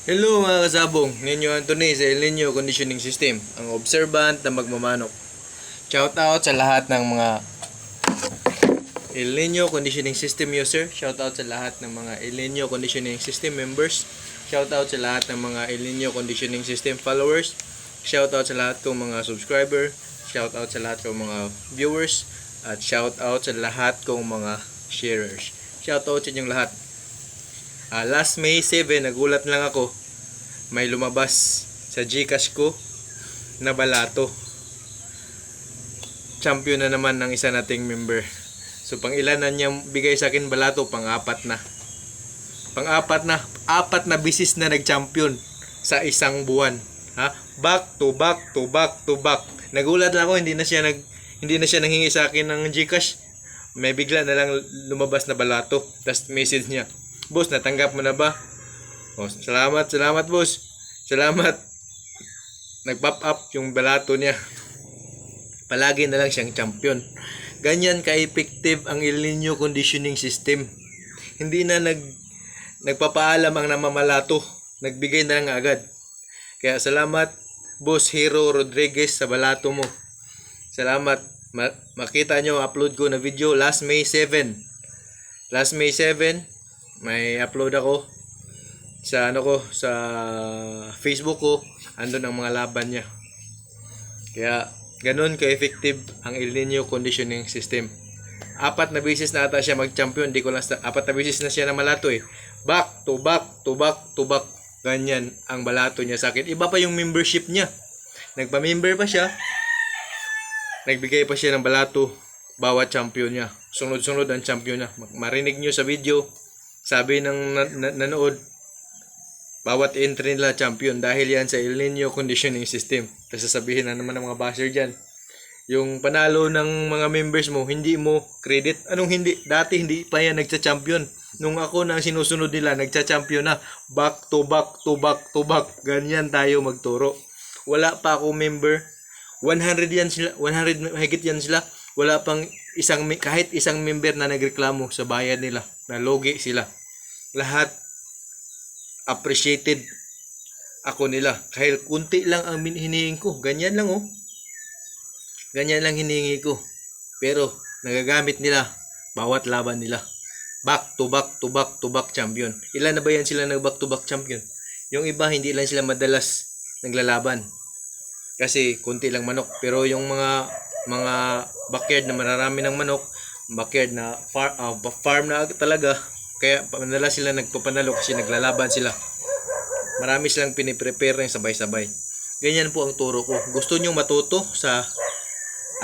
Hello mga kasabong, Ninyo Anthony sa El Nino Conditioning System, ang observant na magmamanok. Shout out sa lahat ng mga El Nino Conditioning System user. Shout out sa lahat ng mga El Nino Conditioning System members. Shout out sa lahat ng mga El Nino Conditioning System followers. Shout out sa lahat kong mga subscriber. Shout out sa lahat kong mga viewers. At shout out sa lahat kong mga sharers. Shout out sa inyong lahat. Last May 7, nagulat lang ako. May lumabas sa Gcash ko na balato. Champion na naman ng isa nating member. So pang ilan na niyang bigay sa akin balato? Pang-apat na. Pang-apat na. Apat na bisis na nag-champion sa isang buwan. Ha? Back to back to back to back. Nagulat lang ako, hindi na siya nanghingi sa akin ng Gcash. May bigla na lang lumabas na balato. Tapos message niya, "Boss, natanggap mo na ba?" Oh, salamat boss. Salamat. Nag-pop up yung balato niya. Palagi na lang siyang champion. Ganyan ka-effective ang El Nino Conditioning System. Hindi na nagpapaalam ang namamalato. Nagbigay na lang agad. Kaya salamat Boss Hero Rodriguez sa balato mo. Salamat. Makita nyo upload ko na video last May 7. Last May 7 may upload ako sa sa Facebook ko, andun ang mga laban niya. Kaya ganun ka-effective ang El Nino Conditioning System. Apat na beses na ata siya mag-champion, di ko lang apat na beses na siya na malato eh. Back to back to back to back. Ganyan ang balato niya sa akin. Iba pa yung membership niya. Nagpa-member pa siya. Nagbigay pa siya ng balato bawat champion niya. Sunod-sunod ang champion niya. Marinig niyo sa video, sabi ng nanood, bawat entry nila champion dahil yan sa El Nino Conditioning System. Kasi sasabihin na naman ng mga basher dyan, yung panalo ng mga members mo, hindi mo credit. Anong hindi? Dati hindi pa yan nagcha-champion. Nung ako na sinusunod nila, nagcha-champion na. Back to back to back to back. Ganyan tayo magturo. Wala pa ako member. 100 yan sila. 100 higit yan sila. Wala pang kahit isang member na nagreklamo sa bayad nila. Na logi sila. Lahat appreciated ako nila. Kahit kunti lang ang hinihingi ko. Ganyan lang oh. Ganyan lang hinihingi ko. Pero nagagamit nila bawat laban nila. Back to back to back to back champion. Ilan na ba yan sila nag back to back champion? Yung iba hindi lang sila madalas naglalaban. Kasi kunti lang manok. Pero yung mga backyard na mararami ng manok, backyard na farm na talaga, kaya madalas sila nagpapanalo kasi naglalaban sila. Marami silang piniprepare ng sabay-sabay. Ganyan po ang turo ko. Gusto nyo matuto sa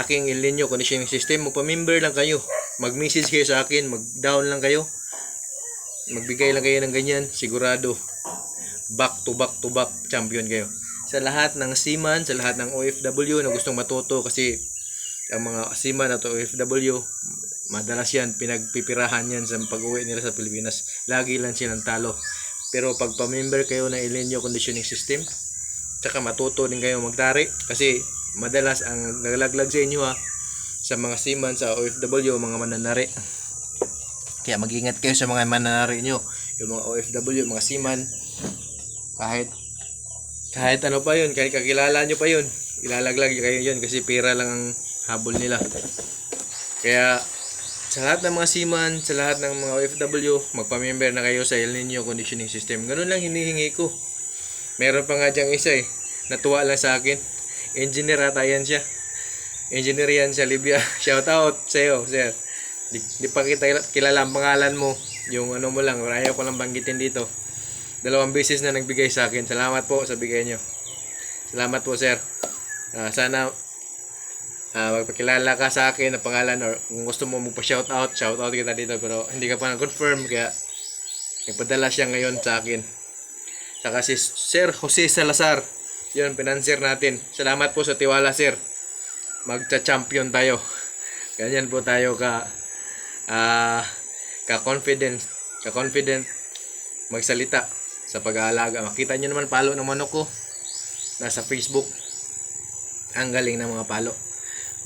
aking El Nino Conditioning System, magpa-member lang kayo. Mag-message kayo sa akin, mag-down lang kayo. Magbigay lang kayo ng ganyan, sigurado back to back to back champion kayo. Sa lahat ng seaman, sa lahat ng OFW na gustong matuto, kasi ang mga seaman at OFW, madalas yan, pinagpipirahan yan sa pag-uwi nila sa Pilipinas. Lagi lang silang talo. Pero pag pa-member kayo ng El Nino Conditioning System, tsaka matuto din kayo magtari. Kasi madalas ang naglaglag sa inyo sa mga seaman, sa OFW, mga mananari. Kaya mag-ingat kayo sa mga mananari nyo. Yung mga OFW, mga seaman, kahit ano pa yun, kahit kakilala nyo pa yun, ilalaglag kayo yun kasi pera lang ang habol nila. Kaya sa lahat ng mga seaman, sa lahat ng mga OFW, magpa-member na kayo sa El Nino Conditioning System. Ganun lang hinihingi ko. Meron pa nga diyang isa natuwa lang sa akin. Engineer ata yan siya. Engineer yan sa Libya. Shout out sa iyo, sir. Di pa kita kilala ang pangalan mo. Yung ano mo lang, ayaw ko lang banggitin dito. 2 beses na nagbigay sa akin. Salamat po sa bigay nyo. Salamat po, sir. Sana magpakilala ka sa akin na pangalan, or kung gusto mo magpa-shoutout, shoutout kita dito, pero hindi ka pa na-confirm, kaya nagpadala siya ngayon sa akin. Saka si Sir Jose Salazar, yun, financier natin. Salamat po sa tiwala, sir. Magcha-champion tayo. Ganyan po tayo ka-confident magsalita sa pag-aalaga. Makita nyo naman palo ng manok ko. Nasa Facebook. Ang galing ng mga palo.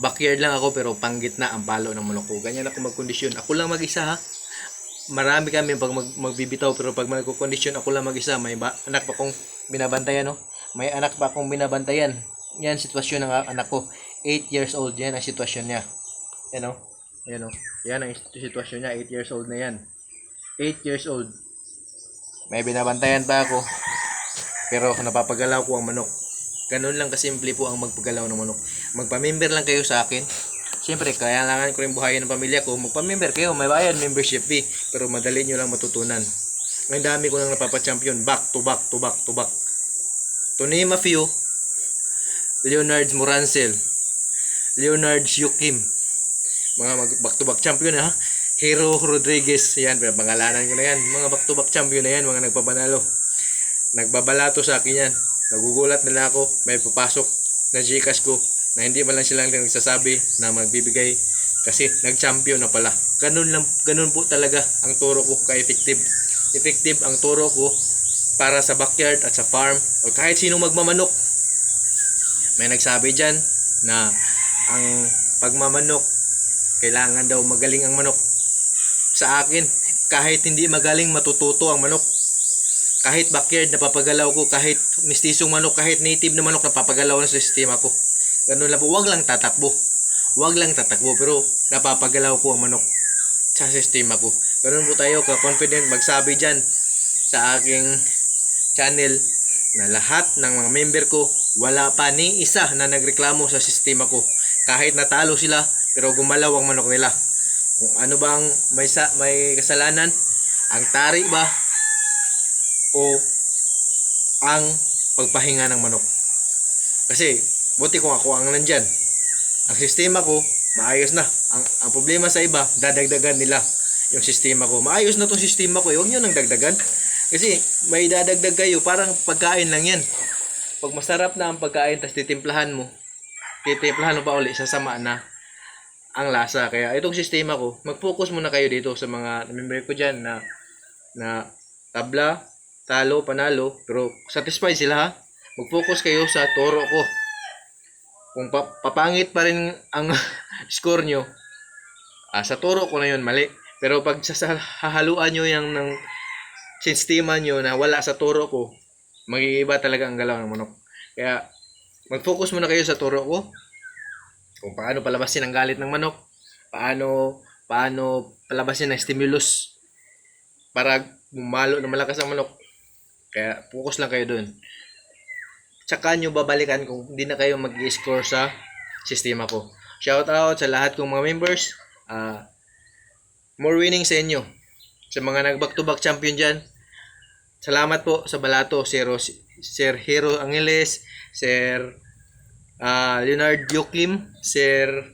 Backyard lang ako pero panggitna ang palo ng manok ko. Ganyan ako magkondisyon. Ako lang mag-isa ha. marami kami pag magbibitaw, pero pag magko-condition ako lang mag-isa, may anak pa akong binabantayan, no? May anak pa akong binabantayan. Yan sitwasyon ng anak ko. 8 years old yan ang sitwasyon niya. Yan, no? Yan, no? Yan ang sitwasyon niya. 8 years old na yan. 8 years old. May binabantayan pa ako. Pero napapagalaw ko ang manok. Ganun lang kasimple po ang magpagalaw ng manok. Magpa-member lang kayo sa akin. Siyempre, kailangan ko rin buhayin ng pamilya ko. Magpa-member kayo, may bayad membership fee. Pero madali nyo lang matutunan. Ang dami ko nang napapa-champion. Back to back to back to back. To name a few, Leonard Morancel, Leonard Yukim. Mga back to back champion, ha. Hero Rodriguez. Yan, pangalanan ko na yan. Mga back to back champion na yan. Mga nagpapanalo. Nagbabalato sa akin yan. Nagugulat nila ako. May papasok na Gcash ko na hindi man lang silang nagsasabi na magbibigay kasi nag-champion na pala. Ganun po talaga ang turo ko ka-effective. Effective ang turo ko para sa backyard at sa farm o kahit sino magmamanok. May nagsabi dyan na ang pagmamanok, kailangan daw magaling ang manok. Sa akin, kahit hindi magaling, matututo ang manok. Kahit backyard, napapagalaw ko. Kahit mistisong manok, kahit native na manok, napapagalaw na sa sistema ko. Ganun lang po. Huwag lang tatakbo. Pero napapagalaw ko ang manok sa sistema ko. Ganun po tayo ka-confident magsabi dyan sa aking channel na lahat ng mga member ko, wala pa ni isa na nagreklamo sa sistema ko. Kahit natalo sila, pero gumalaw ang manok nila. Kung ano bang may kasalanan, ang tari ba o ang pagpahinga ng manok. Kasi buti kung ako ang nandyan, ang sistema ko maayos na. Ang problema sa iba, dadagdagan nila yung sistema ko. Maayos na tong sistema ko, huwag nyo nang dagdagan. Kasi may dadagdag kayo, parang pagkain lang yan. Pag masarap na ang pagkain, tas titimplahan mo pa uli, sasama na ang lasa. Kaya itong sistema ko, mag-focus muna kayo dito sa mga member ko dyan na tabla, talo, panalo, pero satisfied sila, ha. Mag-focus kayo sa turo ko. Kung papangit pa rin ang score nyo, sa turo ko na yun, mali. Pero pag hahaluan nyo yung ng sistema nyo na wala sa turo ko, mag-iiba talaga ang galaw ng manok. Kaya mag-focus muna kayo sa turo ko. Kung paano palabasin ang galit ng manok, paano palabasin ang stimulus para bumalo na malakas ang manok. Kaya focus lang kayo dun. Tsaka nyo babalikan kung hindi na kayo mag-score sa sistema ko. Shout out sa lahat kong mga members. More winning sa inyo. Sa mga nag-back to back champion dyan, salamat po sa balato. Sir Hero Angeles, Sir Leonard Yukim, Sir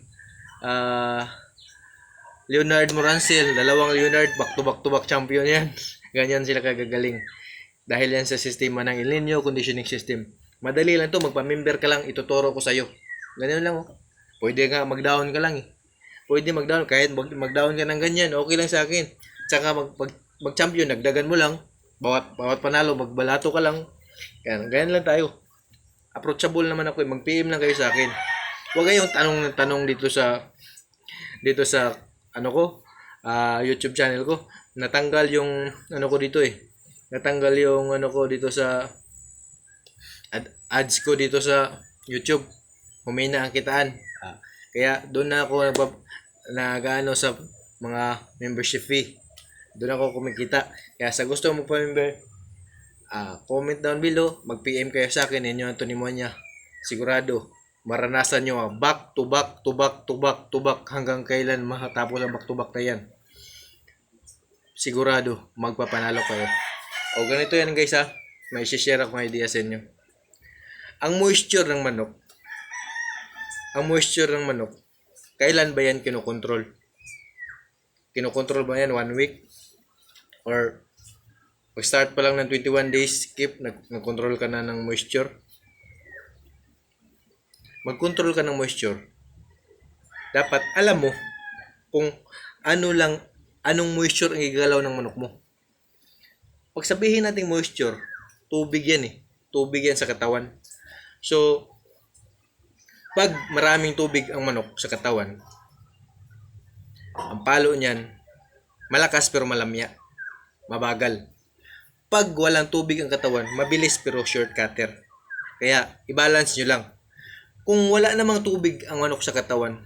Leonard Morancel. Dalawang Leonard, back to back champion yan. Ganyan sila kagagaling. Dahil yan sa sistema ng El Nino conditioning system. Madali lang to, magpa-member ka lang, ituturo ko sa'yo. Ganyan lang, oh. Pwede nga mag-down ka lang, eh. Pwede mag-down, kahit mag-down ka ng ganyan, okay lang sa akin. Tsaka mag-champion, nagdagan mo lang. Bawat panalo, magbalato ka lang. Ganyan lang tayo. Approachable naman ako, eh. Mag-PM lang kayo sa akin. Huwag kayong tanong dito sa YouTube channel ko. Natanggal yung ko dito, eh. Natanggal yung ko dito sa ads ko dito sa YouTube. Humina ang kitaan. Kaya doon na ako nag-ano sa mga membership fee. Doon ako kumikita. Kaya sa gusto mo pa-member, comment down below, mag-PM kayo sa akin, inyo ang tunimonya. Sigurado maranasan nyo back to back hanggang kailan mahatapos ang back to back na yan. Sigurado magpapanalo kayo. O ganito yan guys, may share ako ng idea sa inyo. Ang moisture ng manok, kailan ba yan kinokontrol? Kinokontrol ba yan 1 week? Or pag-start pa lang ng 21 days, skip, nag-control ka na ng moisture? Mag-control ka ng moisture. Dapat alam mo kung anong moisture ang igalaw ng manok mo. Pag sabihin natin moisture, tubig yan, eh. Tubig yan sa katawan. So, pag maraming tubig ang manok sa katawan, ang palo niyan, Malakas pero malamya. Mabagal. Pag walang tubig ang katawan, mabilis pero shortcutter. Kaya, i-balance nyo lang. Kung wala namang tubig ang manok sa katawan,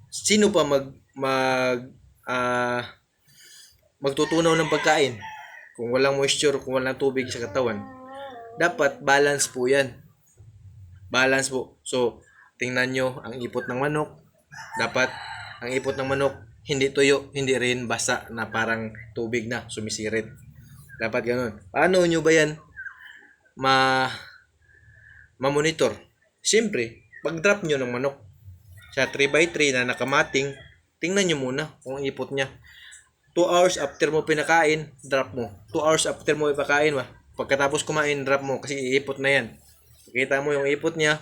sino pa ah, magtutunaw ng pagkain? Kung walang moisture, kung walang tubig sa katawan, dapat balance po yan. Balance po. So, tingnan nyo ang ipot ng manok. Dapat ang ipot ng manok, hindi tuyo, hindi rin basa na parang tubig na sumisirit. Dapat ganun. Paano nyo ba yan ma-monitor? Siyempre, pag-drop nyo ng manok sa 3x3 na nakamating, tingnan nyo muna kung ang ipot niya. 2 hours after mo pinakain, drop mo. 2 hours after mo ipakain, pagkatapos kumain, drop mo kasi iipot na yan. Kita mo yung ipot niya.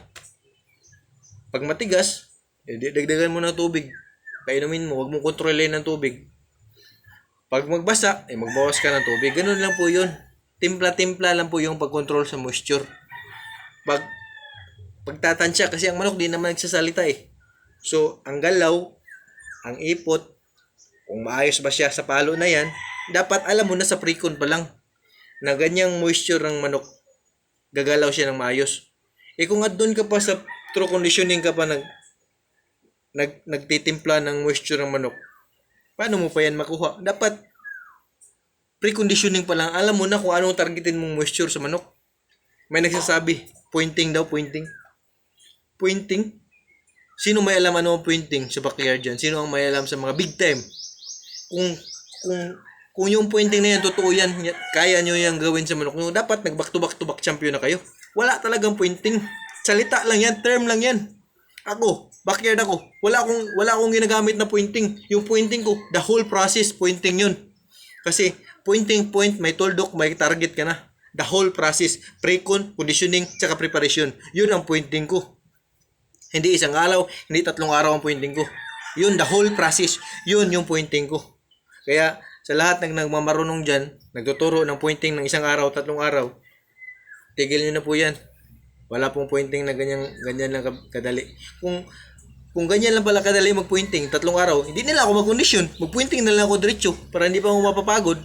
Pag matigas, dagdagan mo ng tubig. Painumin mo, wag mo kontrolin ng tubig. Pag magbasa, magbawas ka ng tubig. Ganun lang po yun. Timpla-timpla lang po yung pag-control sa moisture. Pagtatansya, kasi ang manok di naman nagsasalita eh. So, ang galaw, ang ipot, kung maayos ba siya sa palo na yan, dapat alam mo na sa pre-con pa lang na ganyang moisture ng manok, gagalaw siya ng maayos. Kung doon ka pa sa true conditioning ka pa nagtitimpla ng moisture ng manok, paano mo pa yan makuha? Dapat preconditioning pa lang, alam mo na kung anong targetin mong moisture sa manok. May nagsasabi, pointing daw, pointing. Pointing? Sino may alam ano ang pointing sa backyard dyan? Sino ang may alam sa mga big time? Kung yung pointing na yan, totoo yan, kaya nyo yung gawin sa manok nyo, dapat nag-back to back champion na kayo. Wala talagang pointing. Salita lang yan, term lang yan. Ako, backyard ako. Wala akong ginagamit na pointing. Yung pointing ko, the whole process, pointing yun. Kasi, pointing, may tuldok, may target ka na. The whole process, pre-con, conditioning, tsaka preparation. Yun ang pointing ko. Hindi isang araw, hindi 3 araw ang pointing ko. Yun, the whole process. Yun yung pointing ko. Kaya, sa lahat ng nagmamarunong dyan, nagtuturo ng pointing ng 1 araw, 3 araw, tigil nyo na po yan. Wala pong pointing na ganyan lang kadali. Kung ganyan lang pala kadali mag-pointing, 3 araw, hindi nila ako mag-condition. Mag-pointing na lang ako diretso para hindi pa ako mapapagod.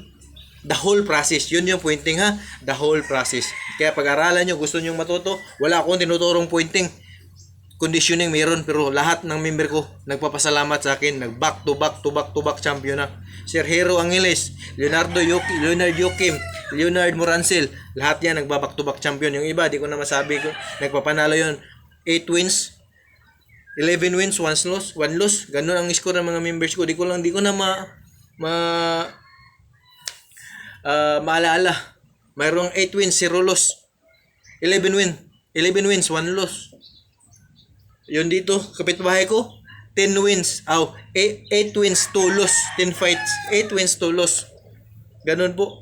The whole process. Yun yung pointing ha. The whole process. Kaya pag-aralan nyo, gusto nyo matuto, wala akong tinuturong pointing. Conditioning meron, pero lahat ng member ko nagpapasalamat sa akin. Nag-back to back champion na. Sir Hero Angeles, Leonard Yokim, Leonard Morancel, lahat yan nagba-back to back champion. Yung iba, di ko na masabi ko. Nagpapanalo yun. 8 wins, 11 wins, 1 loss. Ganun ang score ng mga members ko. Di ko na maalala. Mayroong 8 wins, 0 loss. 11 wins, 1 loss. Yun dito, kapitbahay ko, 10 wins. 8 wins, 2 loss. 10 fights, 8 wins, 2 loss. Ganun po.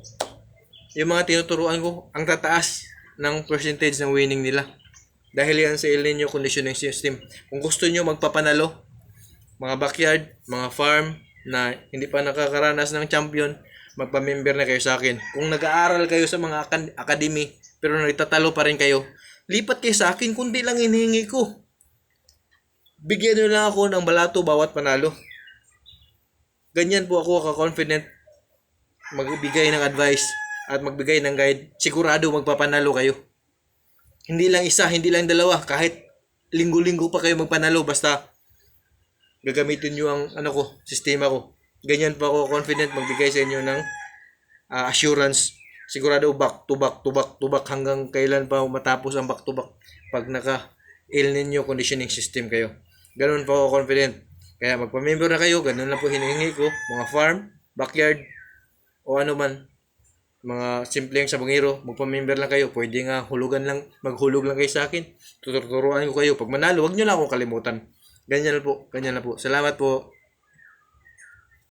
Yung mga tinuturuan ko, ang tataas ng percentage ng winning nila. Dahil yan sa El Nino conditioning system. Kung gusto nyo magpapanalo, mga backyard, mga farm, na hindi pa nakakaranas ng champion, magpa-member na kayo sa akin. Kung nag-aaral kayo sa mga academy, pero nagtatalo pa rin kayo, lipat kayo sa akin, kundi lang hinihingi ko. Bigyan nyo lang ako ng balato bawat panalo. Ganyan po ako ka-confident magbigay ng advice at magbigay ng guide. Sigurado magpapanalo kayo. Hindi lang isa, hindi lang dalawa. Kahit linggo-linggo pa kayo magpanalo, basta gagamitin nyo ang sistema ko. Ganyan pa ako confident magbigay sa inyo ng assurance. Sigurado back to back hanggang kailan pa matapos ang back to back pag naka El Nino conditioning system kayo. Ganun po ako confident. Kaya magpa-member na kayo, ganun lang po hinihingi ko. Mga farm, backyard, o ano man, mga simpleng sabongero, magpa-member lang kayo. Pwede nga maghulog lang kayo sa akin. Tuturuan ko kayo. Pag manalo, huwag nyo lang akong kalimutan. Ganyan na po. Salamat po.